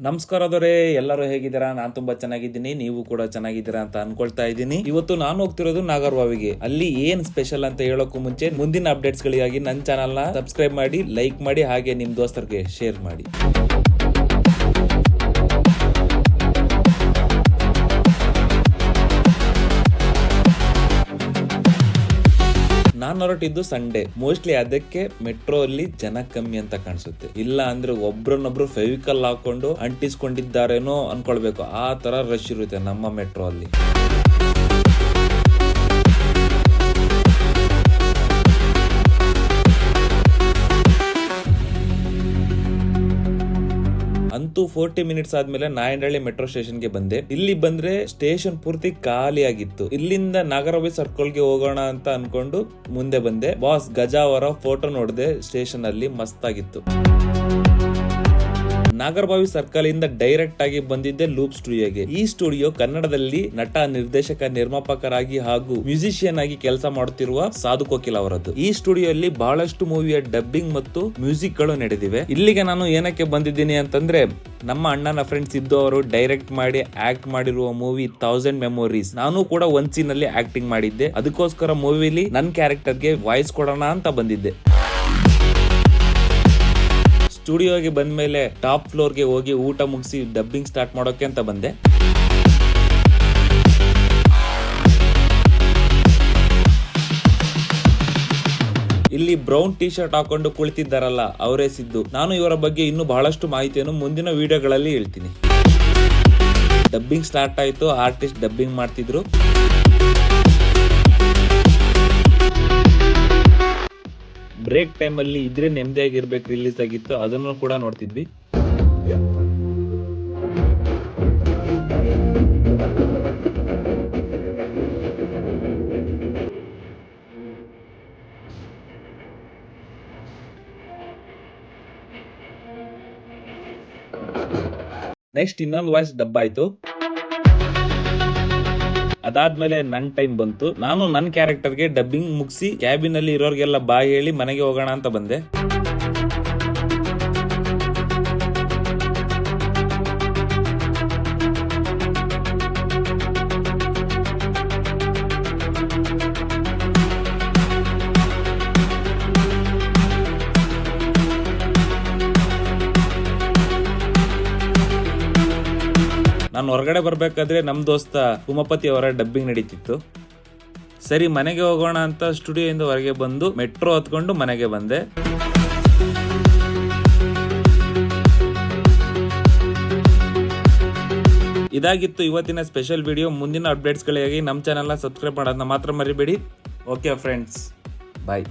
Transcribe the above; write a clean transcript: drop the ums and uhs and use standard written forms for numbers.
ನಮಸ್ಕಾರದವರೇ, ಎಲ್ಲರೂ ಹೇಗಿದ್ದೀರಾ? ನಾನು ತುಂಬಾ ಚೆನ್ನಾಗಿದ್ದೀನಿ, ನೀವು ಕೂಡ ಚೆನ್ನಾಗಿದ್ದೀರಾ ಅಂತ ಅನ್ಕೊಳ್ತಾ ಇದ್ದೀನಿ. ಇವತ್ತು ನಾನು ಹೋಗ್ತಿರೋದು ನಾಗರಬಾವಿಗೆ. ಅಲ್ಲಿ ಏನ್ ಸ್ಪೆಷಲ್ ಅಂತ ಹೇಳೋಕ್ಕೂ ಮುಂಚೆ ಮುಂದಿನ ಅಪ್ಡೇಟ್ಸ್ ಗಳಿಗಾಗಿ ನನ್ನ ಚಾನಲ್ ನ ಸಬ್ಸ್ಕ್ರೈಬ್ ಮಾಡಿ, ಲೈಕ್ ಮಾಡಿ, ಹಾಗೆ ನಿಮ್ ದೋಸ್ತರಿಗೆ ಶೇರ್ ಮಾಡಿ. ನಾನು ಹೊರಟಿದ್ದು ಸಂಡೇ. ಮೋಸ್ಟ್ಲಿ ಅದಕ್ಕೆ ಮೆಟ್ರೋ ಅಲ್ಲಿ ಜನ ಕಮ್ಮಿ ಅಂತ ಕಾಣಿಸುತ್ತೆ. ಇಲ್ಲ ಅಂದ್ರೆ ಒಬ್ರನ್ನೊಬ್ರು ಫೆವಿಕಲ್ ಹಾಕೊಂಡು ಅಂಟಿಸ್ಕೊಂಡಿದ್ದಾರೇನೋ ಅನ್ಕೊಳ್ಬೇಕು. ಆ ತರ ರಶ್ ಇರುತ್ತೆ ನಮ್ಮ ಮೆಟ್ರೋ ಅಲ್ಲಿ. ಅಂತೂ 40 ಮಿನಿಟ್ಸ್ ಆದ್ಮೇಲೆ ನಾಯಂಡಹಳ್ಳಿ ಮೆಟ್ರೋ ಸ್ಟೇಷನ್ ಗೆ ಬಂದೆ. ಇಲ್ಲಿ ಬಂದ್ರೆ ಸ್ಟೇಷನ್ ಪೂರ್ತಿ ಖಾಲಿ ಆಗಿತ್ತು. ಇಲ್ಲಿಂದ ನಾಗರಬಾವಿ ಸರ್ಕಲ್ ಗೆ ಹೋಗೋಣ ಅಂತ ಅನ್ಕೊಂಡು ಮುಂದೆ ಬಂದೆ. ಬಾಸ್ ಗಜಾವರ ಫೋಟೋ ನೋಡಿದೆ ಸ್ಟೇಷನ್ ಅಲ್ಲಿ, ಮಸ್ತ್ ಆಗಿತ್ತು. ನಾಗರಬಾವಿ ಸರ್ಕಲ್ ಇಂದ ಡೈರೆಕ್ಟ್ ಆಗಿ ಬಂದಿದ್ದೆ ಲೂಪ್ ಸ್ಟುಡಿಯೋಗೆ. ಈ ಸ್ಟುಡಿಯೋ ಕನ್ನಡದಲ್ಲಿ ನಟ, ನಿರ್ದೇಶಕ, ನಿರ್ಮಾಪಕರಾಗಿ ಹಾಗೂ ಮ್ಯೂಸಿಷಿಯನ್ ಆಗಿ ಕೆಲಸ ಮಾಡುತ್ತಿರುವ ಸಾಧು ಕೋಕಿಲ್ ಅವರದ್ದು. ಈ ಸ್ಟುಡಿಯೋ ಅಲ್ಲಿ ಬಹಳಷ್ಟು ಮೂವಿಯ ಡಬ್ಬಿಂಗ್ ಮತ್ತು ಮ್ಯೂಸಿಕ್ ಗಳು ನಡೆದಿವೆ. ಇಲ್ಲಿಗೆ ನಾನು ಏನಕ್ಕೆ ಬಂದಿದ್ದೀನಿ ಅಂತಂದ್ರೆ, ನಮ್ಮ ಅಣ್ಣನ ಫ್ರೆಂಡ್ಸ್ ಇದ್ದು ಅವರು ಡೈರೆಕ್ಟ್ ಮಾಡಿ ಆಕ್ಟ್ ಮಾಡಿರುವ ಮೂವಿ 1000 ಮೆಮೊರೀಸ್. ನಾನು ಕೂಡ ಒಂದ್ ಸೀನ್ ಅಲ್ಲಿ ಆಕ್ಟಿಂಗ್ ಮಾಡಿದ್ದೆ. ಅದಕ್ಕೋಸ್ಕರ ಮೂವಿಲಿ ನನ್ನ ಕ್ಯಾರೆಕ್ಟರ್ಗೆ ವಾಯ್ಸ್ ಕೊಡೋಣ ಅಂತ ಬಂದಿದ್ದೆ. ಸ್ಟುಡಿಯೋಗೆ ಬಂದ್ಮೇಲೆ ಟಾಪ್ ಫ್ಲೋರ್ಗೆ ಹೋಗಿ ಊಟ ಮುಗಿಸಿ ಡಬ್ಬಿಂಗ್ ಸ್ಟಾರ್ಟ್ ಮಾಡೋಕೆ ಅಂತ ಬಂದೆ. ಇಲ್ಲಿ ಬ್ರೌನ್ ಟಿ ಶರ್ಟ್ ಹಾಕೊಂಡು ಕುಳಿತಿದ್ದಾರಲ್ಲ, ಅವರೇ ಸಿದ್ದು. ನಾನು ಇವರ ಬಗ್ಗೆ ಇನ್ನೂ ಬಹಳಷ್ಟು ಮಾಹಿತಿಯನ್ನು ಮುಂದಿನ ವಿಡಿಯೋಗಳಲ್ಲಿ ಹೇಳ್ತೀನಿ. ಡಬ್ಬಿಂಗ್ ಸ್ಟಾರ್ಟ್ ಆಯ್ತು. ಆರ್ಟಿಸ್ಟ್ ಡಬ್ಬಿಂಗ್ ಮಾಡ್ತಿದ್ರು. ಬ್ರೇಕ್ ಟೈಮ್ ಅಲ್ಲಿ ಇದ್ರೆ ನೆಮ್ಮದಿಯಾಗಿರ್ಬೇಕು ರಿಲೀಸ್ ಆಗಿತ್ತು, ಅದನ್ನು ಕೂಡ ನೋಡ್ತಿದ್ವಿ. ನೆಕ್ಸ್ಟ್ ಇನ್ನೊಂದು ವಾಯ್ಸ್ ಡಬ್ ಆಯ್ತು. ಅದಾದ್ಮೇಲೆ ನನ್ ಟೈಮ್ ಬಂತು. ನಾನು ನನ್ನ ಕ್ಯಾರೆಕ್ಟರ್ಗೆ ಡಬ್ಬಿಂಗ್ ಮುಗಿಸಿ ಕ್ಯಾಬಿನ್ ಅಲ್ಲಿ ಇರೋರ್ಗೆಲ್ಲ ಬಾಯ್ ಹೇಳಿ ಮನೆಗೆ ಹೋಗೋಣ ಅಂತ ಬಂದೆ. ನಾನು ಹೊರಗಡೆ ಬರ್ಬೇಕಾದ್ರೆ ನಮ್ ದೋಸ್ತ ಉಮಾಪತಿ ಅವರ ಡಬ್ಬಿಂಗ್ ನಡೀತಿತ್ತು. ಸರಿ ಮನೆಗೆ ಹೋಗೋಣ ಅಂತ ಸ್ಟುಡಿಯೋದಿಂದ ಹೊರಗೆ ಬಂದು ಮೆಟ್ರೋ ಹತ್ಕೊಂಡು ಮನೆಗೆ ಬಂದೆ. ಇದಾಗಿತ್ತು ಇವತ್ತಿನ ಸ್ಪೆಷಲ್ ವಿಡಿಯೋ. ಮುಂದಿನ ಅಪ್ಡೇಟ್ಸ್ ಗಳಿಗಾಗಿ ನಮ್ಮ ಚಾನೆಲ್ ನ ಸಬ್ಸ್ಕ್ರೈಬ್ ಮಾಡೋದನ್ನ ಮಾತ್ರ ಮರಿಬೇಡಿ. ಓಕೆ ಫ್ರೆಂಡ್ಸ್, ಬಾಯ್.